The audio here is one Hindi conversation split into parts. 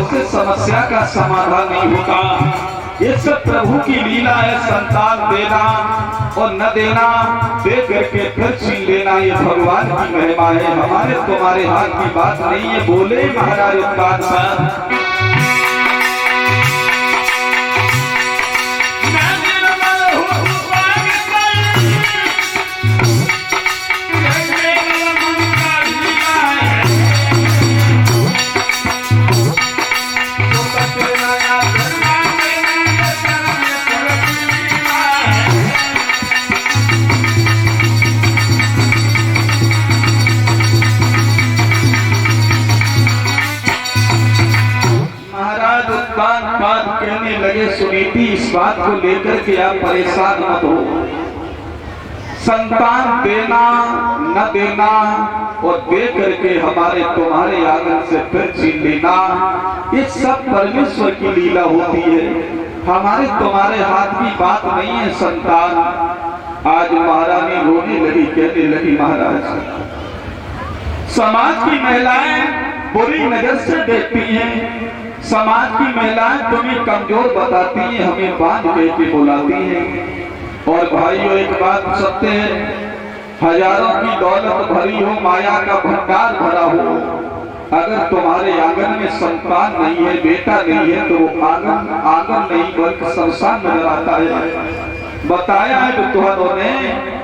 से समस्या का समाधान नहीं होता। ये सब प्रभु की लीला है। संतान देना और न देना, दे करके फिर छीन लेना, ये भगवान की महिमा है। हमारे तुम्हारे हाथ की बात नहीं है। बोले महाराज उत्तान सर। कहने लगे सुनीति, इस बात को लेकर के आप परेशान मत हो। संतान देना न देना और दे करके हमारे तुम्हारे आंगन से फिर छीन लेना, ये सब परमेश्वर की लीला होती है। हमारे तुम्हारे हाथ की बात नहीं है। संतान आज महारानी रोने लगी, कहने लगी महाराज, समाज की महिलाएं बुरी नजर से देखती हैं। समाज की महिलाएं तुम्हें कमजोर बताती हैं, हमें बांध के बुलाती हैं। और भाइयों एक बात सत्य है, हजारों की दौलत भरी हो, माया का भंडार भरा हो, अगर तुम्हारे आंगन में संतान नहीं है, बेटा नहीं है, तो वो आंगन नहीं बल्कि शमशान नजर आता है। बताया है तो तुम्हारों ने।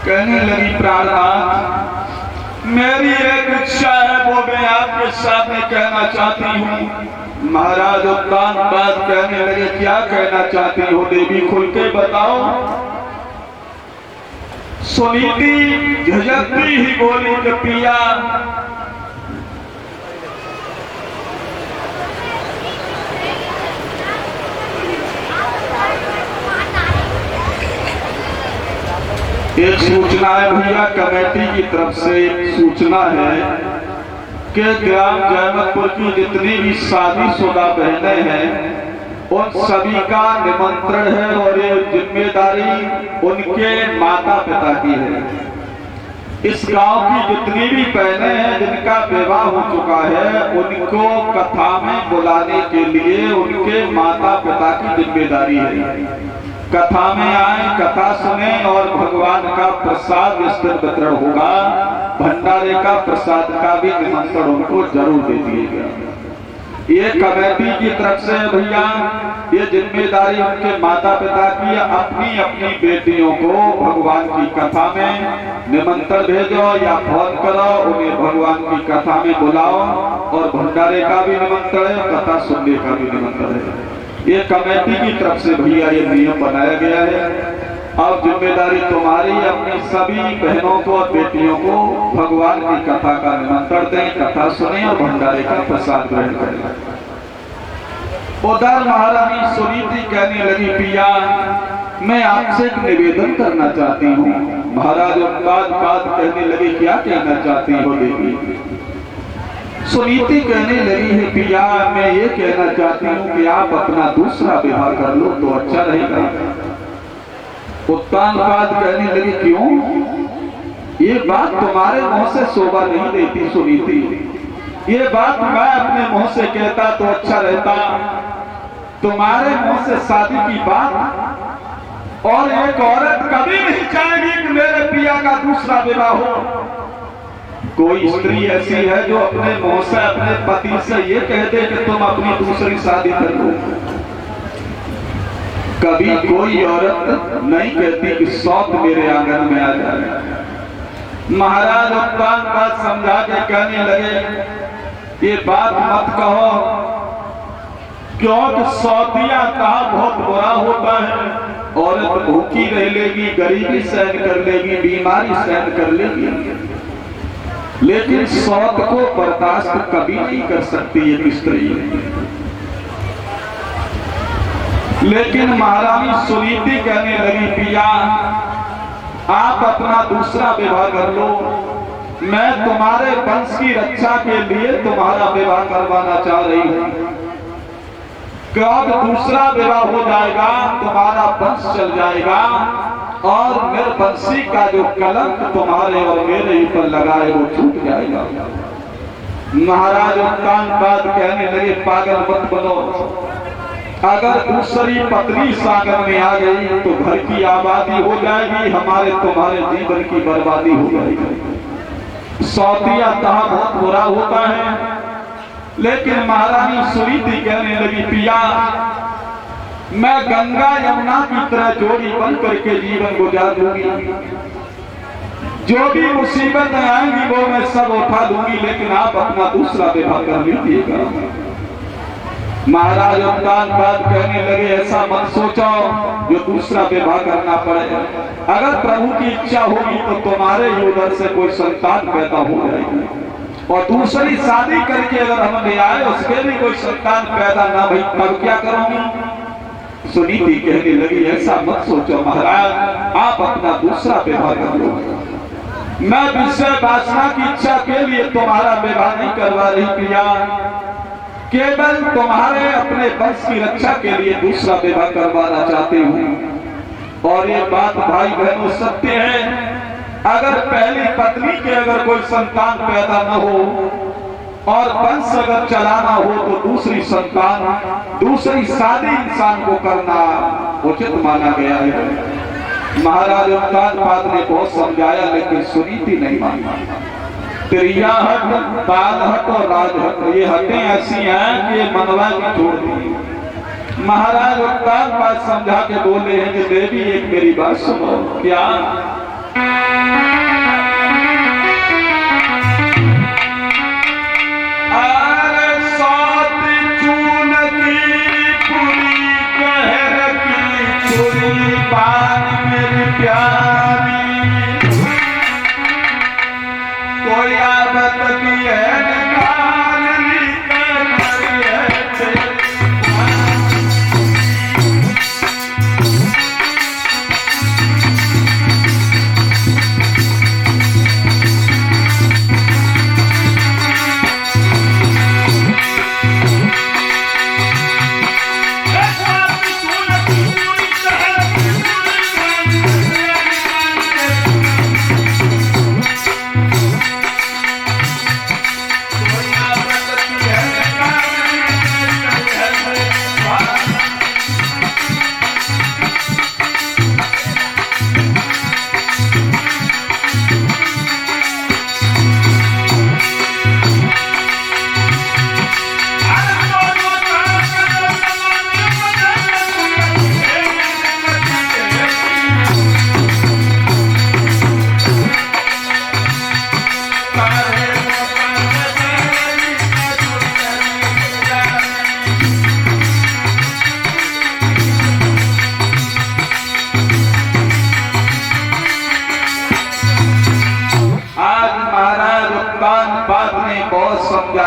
कहने लगी प्राणनाथ, मेरी एक इच्छा है, वो मैं आपके सामने कहना चाहती हूँ। महाराज उत्तान बात कहने लगे, क्या कहना चाहती हो देवी, खुल के बताओ। सुनीति झिझकती ही बोली कि पिया, एक सूचना है भैया, कमेटी की तरफ से एक सूचना है कि ग्राम जयमतपुर की जितनी भी शादीशुदा बहनें हैं उन सभी का निमंत्रण है और ये जिम्मेदारी उनके माता पिता की है। इस गांव की जितनी भी बहनें हैं जिनका विवाह हो चुका है उनको कथा में बुलाने के लिए उनके माता पिता की जिम्मेदारी है। कथा में आए, कथा सुने और भगवान का प्रसाद वितरण होगा। भंडारे का प्रसाद का भी निमंत्रण उनको जरूर दे दिएगा। ये कमेटी की तरफ से भैया ये जिम्मेदारी उनके माता पिता की, अपनी अपनी बेटियों को भगवान की कथा में निमंत्रण भेजो या फोन करो, उन्हें भगवान की कथा में बुलाओ और भंडारे का भी निमंत्रण है, कथा सुनने का भी निमंत्रण है। ये कमेटी की तरफ से भैया ये नियम बनाया गया है। अब जिम्मेदारी तुम्हारी, अपनी सभी बहनों को और बेटियों को भगवान की कथा का निमंत्रण दें, कथा सुने और भंडारे का प्रसाद ग्रहण करें। उधर महारानी सुनीति कहने लगी, पिया मैं आपसे एक निवेदन करना चाहती हूँ। महाराज बात कहने लगे, क्या कहना चाहती हो देवी। सुनीति कहने लगी है, पिया मैं ये कहना चाहती हूँ कि आप अपना दूसरा विवाह कर लो तो अच्छा रहेगा। उत्तान बात कहने लगी, क्यों, ये बात तुम्हारे मुंह से शोभा नहीं देती सुनीति। ये बात मैं अपने मुंह से कहता तो अच्छा रहता, तुम्हारे मुंह से शादी की बात, और एक औरत कभी नहीं चाहेगी कि मेरे पिया का दूसरा विवाह हो। कोई स्त्री ऐसी है जो अपने मुंह से अपने पति से ये कह दे कि तुम अपनी दूसरी शादी कर लो। कभी कोई औरत नहीं कहती कि सौत मेरे आंगन में आ जाए। महाराज उत्तान बात समझा के कहने लगे, ये बात मत कहो, क्योंकि सौतिया कहा बहुत बुरा होता है। औरत भूखी रह लेगी, गरीबी सहन कर लेगी, बीमारी सहन कर लेगी, लेकिन सौत को बर्दाश्त कभी नहीं कर सकती एक स्त्री। लेकिन महारानी सुनीति कहने लगी, पिया आप अपना दूसरा विवाह कर लो, मैं तुम्हारे वंश की रक्षा के लिए तुम्हारा विवाह करवाना चाह रही हूँ। क्योंकि दूसरा विवाह हो जाएगा तुम्हारा वंश चल जाएगा और निर्वंशी का जो कलंक तुम्हारे और मेरे ऊपर लगाए वो छूट जाएगा। महाराज उत्तान बात कहने लगे, पागल मत बनो, अगर दूसरी पत्नी सागर में आ गई तो घर की आबादी हो जाएगी, हमारे तुम्हारे जीवन की बर्बादी हो जाएगी। सौतिया कहा बहुत बुरा होता है। लेकिन महारानी सुनीति कहने लगी, पिया मैं गंगा यमुना की तरह जोड़ी बन करके जीवन गुजार दूंगी, जो भी मुसीबत आएंगी वो मैं सब उठा लूंगी, लेकिन आप अपना दूसरा विवाह कर लीजिएगा। महाराज उत्तान बात कहने लगे, ऐसा मत सोचो जो दूसरा विवाह करना पड़े। अगर प्रभु की इच्छा होगी तो तुम्हारे उधर से कोई संतान पैदा हो जाएगी, और दूसरी शादी करके अगर हम ले आए उसके भी कोई संतान पैदा ना भई तब क्या करोगे। सुनीति कहने लगी, ऐसा मत सोचो महाराज, आप अपना दूसरा विवाह कर लो। मैं विषय वासना की इच्छा के लिए तुम्हारा विवाह नहीं करवा रही पिया, केवल तुम्हारे अपने वंश की रक्षा के लिए दूसरा विवाह करवाना चाहती हूँ। और ये बात भाई बहनों सत्य है, अगर पहली पत्नी के अगर कोई संतान पैदा न हो और वंश अगर चलाना हो तो दूसरी संतान, दूसरी शादी इंसान को करना उचित माना गया है। महाराज उत्तान पाद ने बहुत समझाया लेकिन सुनीति नहीं मानी। त्रिया हट, ताल हट और राज हट, ये हटें ऐसी हैं कि मनवा की छोड़ दी। महाराज उत्तान पाद समझा के बोले हैं कि देवी एक मेरी बात सुनो। क्या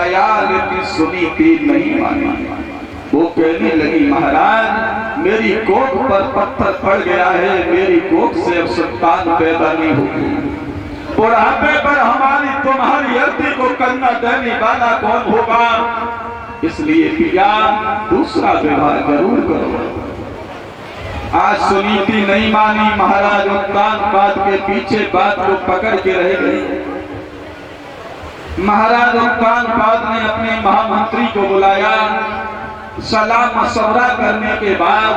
बताया, लेकिन सुनीति नहीं मानी। वो कहने लगी, महाराज मेरी कोख पर पत्थर पड़ गया है, मेरी कोख से अब संतान पैदा नहीं होगी। बुढ़ापे पर हमारी तुम्हारी अर्थी को कन्या देने वाला कौन होगा? इसलिए पिया दूसरा विवाह जरूर करो। आज सुनीति नहीं मानी। महाराज उत्तानपाद के पीछे बात को पकड़ के रह गए। महाराज उत्तानपाद ने अपने महामंत्री को बुलाया। सलाह मशवरा करने के बाद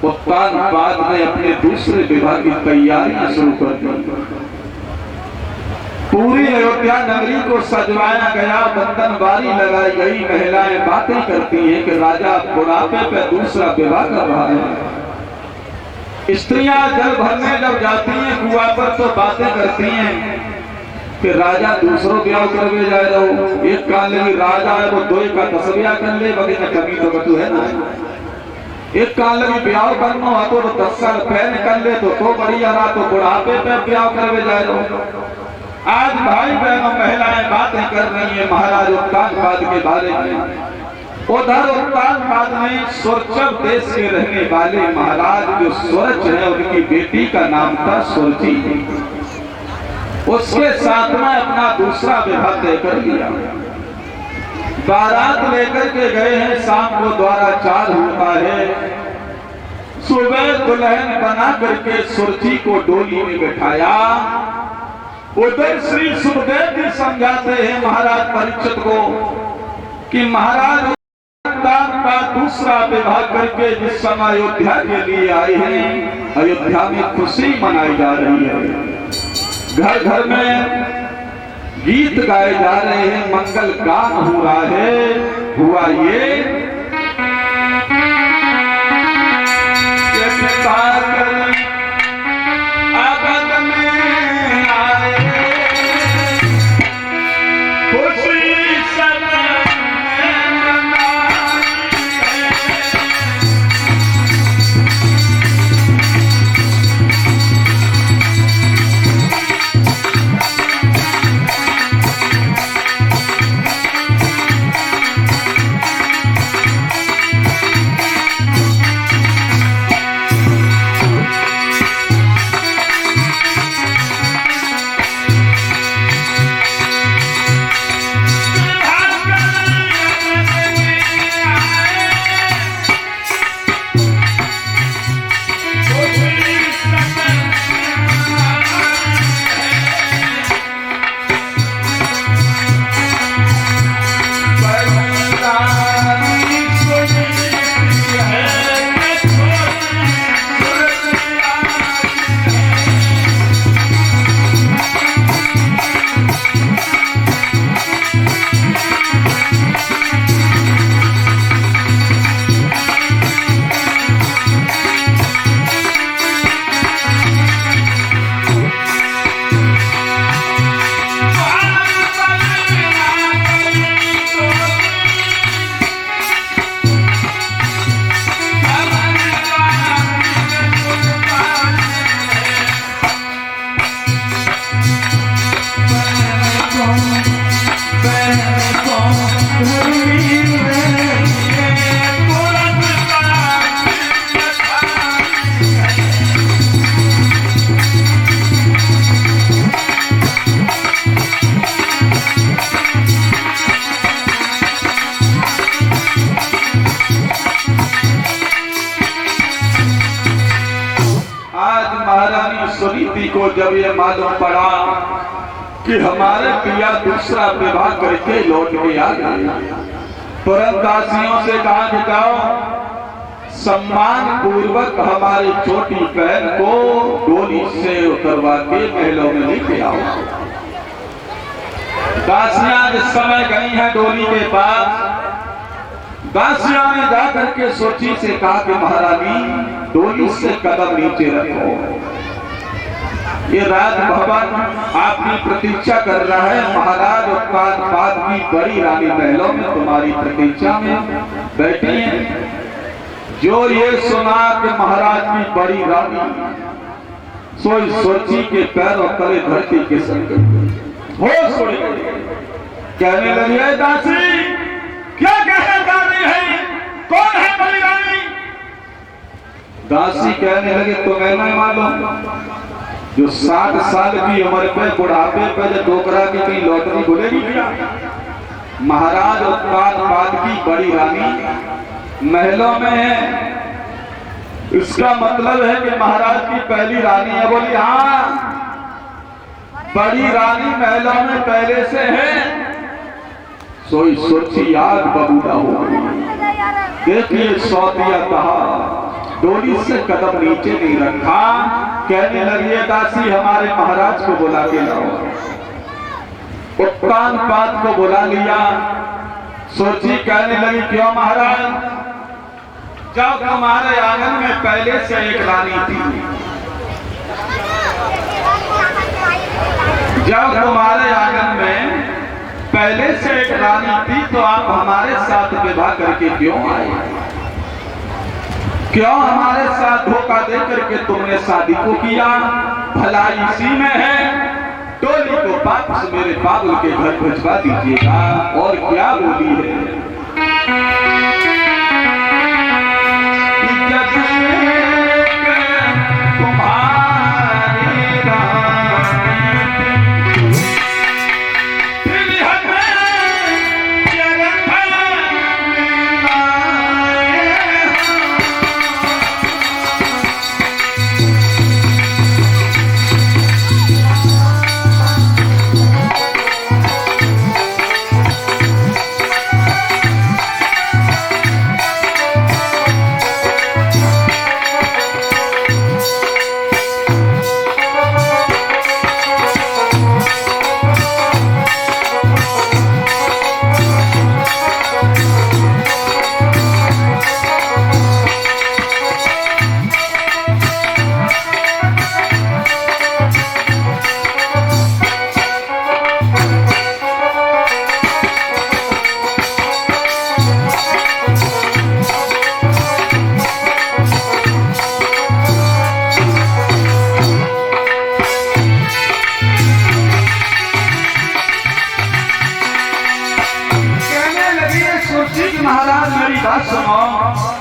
उत्तानपाद ने अपने दूसरे विवाह की तैयारियां शुरू कर दी। पूरी अयोध्या नगरी को सजवाया गया, बंधनबारी लगाई गई। महिलाएं बातें करती हैं कि राजा बुढ़ापे पे दूसरा विवाह कर रहा है। स्त्रियां जल भरने जब जाती हैं कुआं पर तो बातें करती हैं कि राजा दूसरों ब्याह करवे जाए रहो। एक कान लगी राजा है वो 2 का 10 ब्याह कर ले, बगी कमी तो बतू है ना। एक कान लगी ब्याह करना हो तो 10 साल पहले कर ले तो बढ़िया रहा, तो बुढ़ापे पे ब्याह करवे जाए रहो। आज भाई बहनों महिलाएं बातें कर रही हैं महाराज उत्तानपाद के बारे में। उधर उत्तानपाद में सुरचब देश के रहने वाले महाराज जो सुरच है, उनकी बेटी का नाम था सुरची। उसके साथ में अपना दूसरा विवाह तय कर लिया। बारात लेकर के गए हैं, शाम को द्वारा 4 होता है। सुबह दुल्हन बना करके सुरची को डोली में बैठाया। उधर श्री सुखदेव जी समझाते हैं महाराज परीक्षित को कि महाराज उत्तानपाद दूसरा विवाह करके जिस समय अयोध्या के लिए आए हैं, अयोध्या में खुशी मनाई जा रही है। घर घर में गीत गाए जा रहे हैं, मंगल गान हो रहा है। हुआ ये सुनीति को जब ये मालूम पड़ा कि हमारे पिया दूसरा विवाह करके लौट के आ गए, तुरंत दासियों से कहा कि जाओ सम्मान पूर्वक हमारी छोटी बहन को डोली से उतरवा के महलों में लेके आओ। दासियां जिस समय गई हैं डोली के पास, दासियां ने जाकर के सोची से कहा कि महारानी डोली से कदम नीचे रखो, ये राज भवन आपकी प्रतीक्षा कर रहा है। महाराज उत्तानपाद की बड़ी रानी महलों में तुम्हारी प्रतीक्षा में बैठी है। जो ये सुना कि महाराज की बड़ी रानी सोई सोची के पैरों तले धरती के संकट होश उड़ गई। कहने लगी है दासी क्या कहना चाह रही है, कौन है बड़ी रानी? दासी कहने लगे तुम्हें नहीं मालूम जो 60 साल की उम्र पे बुढ़ापे पे जो डोकरा की कहीं लॉटरी खुलेगी क्या? महाराज उत्पाद की बड़ी रानी महलों में है, इसका मतलब है कि महाराज की पहली रानी है। बोली हाँ, बड़ी रानी महलों में पहले से है। सोई सोची आग बबूला हो गई। देखिए सौतिया कहा डोली से कदम नीचे नहीं रखा। कहने लगी दासी हमारे महाराज को बुला के लाओ। उत्तान पात को बुला लिया। सोची कहने लगी क्यों महाराज, जब हमारे आंगन में पहले से एक रानी थी, जब तुम्हारे आंगन में पहले से एक रानी थी तो आप हमारे साथ विवाह करके क्यों आए? क्यों हमारे साथ धोखा दे करके तुमने शादी को किया? भलाई इसी में है। टोली को वापस मेरे बाबुल के घर भिजवा दीजिएगा। और क्या बोली है,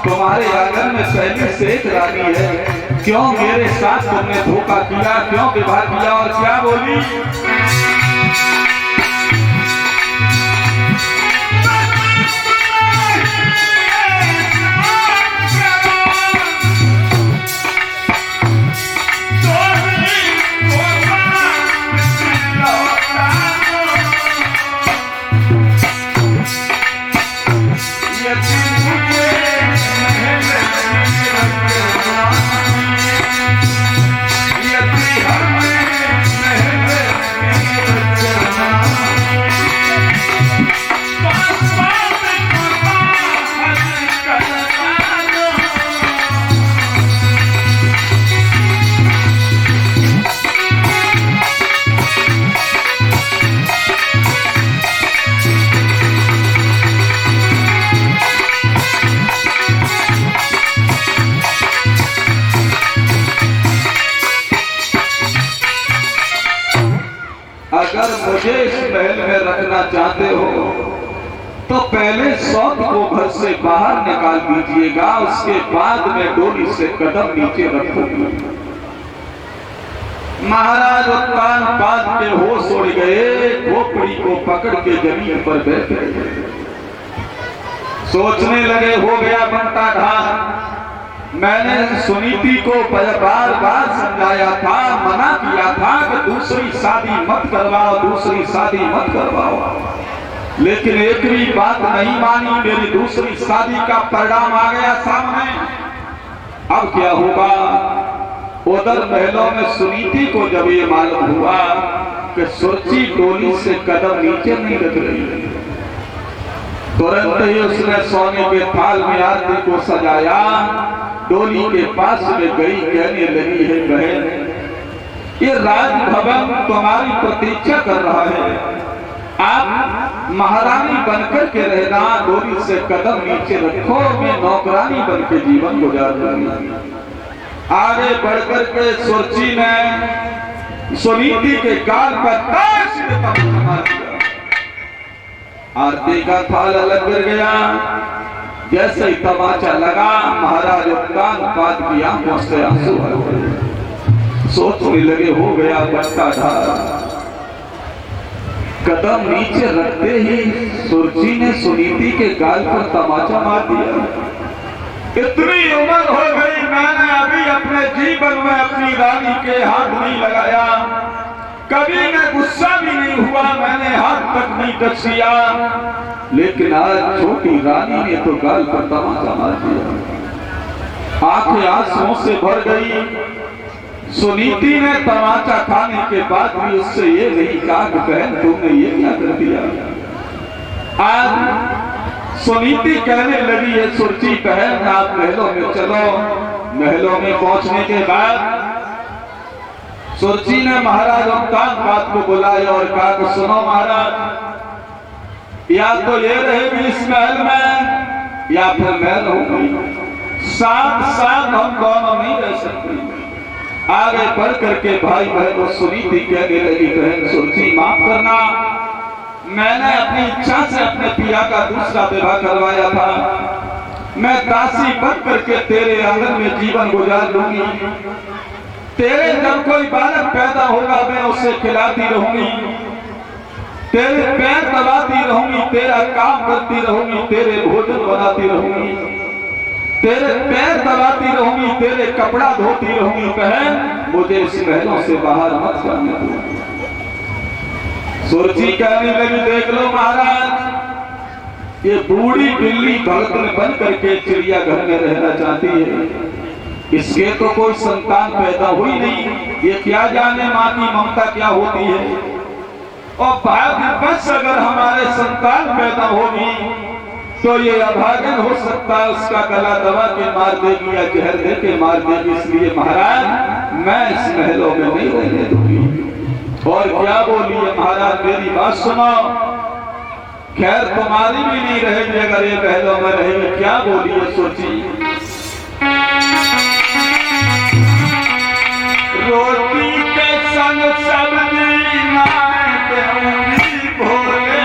तुम्हारे आंगन में पहले से एक रानी है, क्यों मेरे साथ तुमने धोखा किया, क्यों विवाह किया? और क्या बोली? अगर मुझे इस महल में रखना चाहते हो तो पहले सौत को घर से बाहर निकाल दीजिएगा, उसके बाद में डोली से कदम नीचे रखूंगा। महाराज उत्तान पात के होश उड़ गए, खोपड़ी को पकड़ के जमीन पर बैठे सोचने लगे हो गया बनता ढाल। मैंने सुनीति को बार बार समझाया था, मना किया था कि दूसरी शादी मत करवाओ, दूसरी शादी मत करवाओ, लेकिन एक भी बात नहीं मानी। मेरी दूसरी शादी का परिणाम आ गया सामने। अब क्या होगा? उधर महलों में सुनीति को जब ये मालूम हुआ कि सुरची डोली से कदम नीचे नहीं रख रही, तुरंत ही उसने सोने के थाल में आरती को सजाया, डोली के पास में गई, कहने लगी है बहन, ये राजभवन तुम्हारी प्रतीक्षा कर रहा है, आप महारानी बनकर के रहना, डोली से कदम नीचे रखो, मैं नौकरानी बन के जीवन गुजार दूंगी। आगे बढ़कर के सुरची ने सुनीति के गाल पर ताश मार दिया। आरती का थाल अलग गिर गया। जैसे ही तमाचा लगा, महाराज कान पाद की आंखों से आंसू आ गए। सोचने लगे हो गया बट्टा ढाला। कदम नीचे रखते ही सुरजी ने सुनीति के गाल पर तमाचा मार दिया। इतनी उम्र हो गई, मैंने अभी अपने जीवन में अपनी रानी के हाथ नहीं लगाया, कभी मैं गुस्सा भी नहीं हुआ, मैंने हाथ तक नहीं टच किया, लेकिन आज छोटी रानी ने तो गाल पर तमाचा मार दिया। आंखें आंसुओं से भर गई। सुनीति ने तमाचा खाने के बाद भी उससे ये नहीं कहा कि बहन तुमने ये क्या कर दिया। आज सुनीति कहने लगी है सुरजी बहन आप महलों में चलो। महलों में पहुंचने के बाद सुरजी ने महाराज उत्तानपाद को बुलाया और कहा कि सुनो महाराज, या तो ये रहेगी इस महल में या फिर मैं रहूंगी, साथ साथ हम दोनों नहीं रह सकते। आगे बढ़ करके भाई बहनों सुनीति कहने लगी बहन सुरजी माफ करना, मैंने अपनी इच्छा से अपने पिया का दूसरा विवाह करवाया था। मैं दासी बन करके तेरे आंगन में जीवन गुजार लूंगी। तेरे जब कोई बालक पैदा होगा मैं उसे खिलाती रहूंगी, तेरे पैर दबाती रहूंगी, तेरा काम करती रहूंगी, तेरे भोजन बनाती रहूंगी, तेरे पैर दबाती रहूंगी, तेरे कपड़ा धोती रहूंगी। बहन मुझे इस महलों से बाहर मत जाने दो। सुरजी कहने लगी देख लो महाराज, ये बूढ़ी बिल्ली भगत में बन करके चिड़ियाघर में रहना चाहती है, इसके तो कोई संतान पैदा हुई नहीं, ये क्या जाने माँ की ममता क्या होती है। और भाग्यवश अगर हमारे संतान पैदा होगी तो ये अभागन हो सकता है, उसका गला दबा के मार देगी या जहर दे के मार देगी। इसलिए महाराज मैं इस महलों में नहीं रहने दूंगी। और क्या बोली है महाराज, मेरी बात सुनो, खैर तुम्हारी भी नहीं रहेगी अगर ये महलों में रहेगी। क्या बोली है सुरजी, रोटी के संग सब्जी ना दूंगी भोले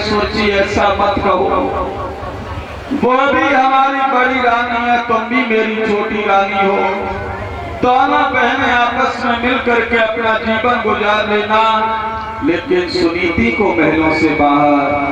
सोची ऐसा मत कहो, वो भी हमारी बड़ी रानी है, तुम भी मेरी छोटी रानी हो। दोनों बहनें आपस में मिल करके अपना जीवन गुजार लेना, लेकिन सुनीति को महलों से बाहर